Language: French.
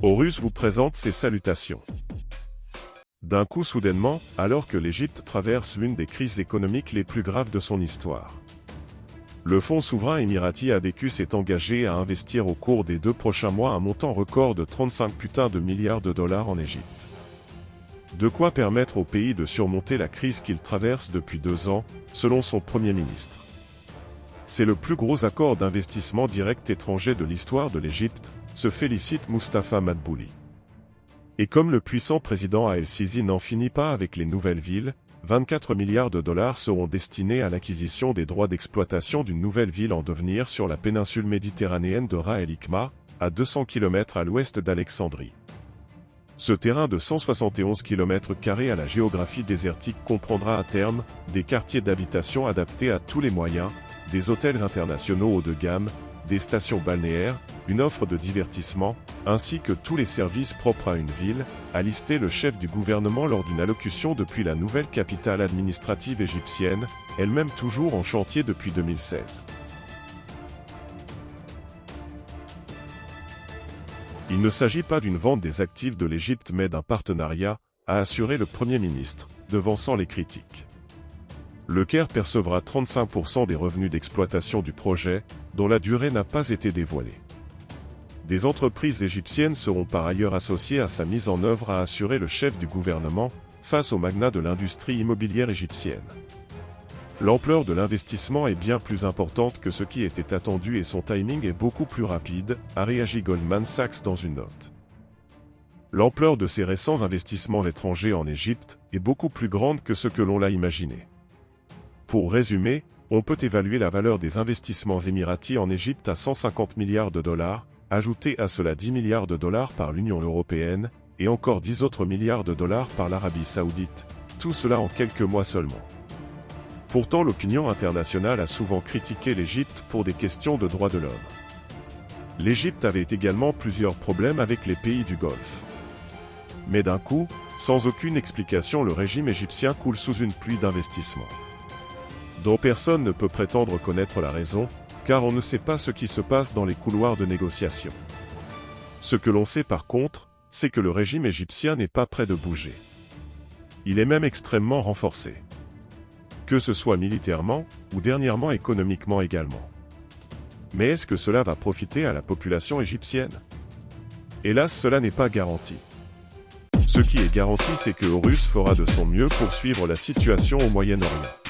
Horus vous présente ses salutations. D'un coup soudainement, alors que l'Égypte traverse l'une des crises économiques les plus graves de son histoire. Le fonds souverain émirati ADQ s'est engagé à investir au cours des 2 prochains mois un montant record de 35 milliards de dollars en Égypte. De quoi permettre au pays de surmonter la crise qu'il traverse depuis 2 ans, selon son Premier ministre. C'est le plus gros accord d'investissement direct étranger de l'histoire de l'Égypte, se félicite Mustapha Madbouli. Et comme le puissant président El-Sisi n'en finit pas avec les nouvelles villes, 24 milliards de dollars seront destinés à l'acquisition des droits d'exploitation d'une nouvelle ville en devenir sur la péninsule méditerranéenne de Ras el-Hikma, à 200 km à l'ouest d'Alexandrie. Ce terrain de 171 km² à la géographie désertique comprendra à terme des quartiers d'habitation adaptés à tous les moyens, des hôtels internationaux haut de gamme, des stations balnéaires, une offre de divertissement, ainsi que tous les services propres à une ville, a listé le chef du gouvernement lors d'une allocution depuis la nouvelle capitale administrative égyptienne, elle-même toujours en chantier depuis 2016. Il ne s'agit pas d'une vente des actifs de l'Égypte mais d'un partenariat, a assuré le Premier ministre, devançant les critiques. Le Caire percevra 35% des revenus d'exploitation du projet, dont la durée n'a pas été dévoilée. Des entreprises égyptiennes seront par ailleurs associées à sa mise en œuvre, a assuré le chef du gouvernement, face au magnat de l'industrie immobilière égyptienne. L'ampleur de l'investissement est bien plus importante que ce qui était attendu et son timing est beaucoup plus rapide, a réagi Goldman Sachs dans une note. L'ampleur de ces récents investissements étrangers en Égypte est beaucoup plus grande que ce que l'on l'a imaginé. Pour résumer, on peut évaluer la valeur des investissements émiratis en Égypte à 150 milliards de dollars, ajouter à cela 10 milliards de dollars par l'Union européenne, et encore 10 autres milliards de dollars par l'Arabie saoudite, tout cela en quelques mois seulement. Pourtant l'opinion internationale a souvent critiqué l'Égypte pour des questions de droits de l'homme. L'Égypte avait également plusieurs problèmes avec les pays du Golfe. Mais d'un coup, sans aucune explication, le régime égyptien coule sous une pluie d'investissements, dont personne ne peut prétendre connaître la raison, car on ne sait pas ce qui se passe dans les couloirs de négociation. Ce que l'on sait par contre, c'est que le régime égyptien n'est pas prêt de bouger. Il est même extrêmement renforcé. Que ce soit militairement, ou dernièrement économiquement également. Mais est-ce que cela va profiter à la population égyptienne? Hélas, cela n'est pas garanti. Ce qui est garanti, c'est que Horus fera de son mieux pour suivre la situation au Moyen-Orient.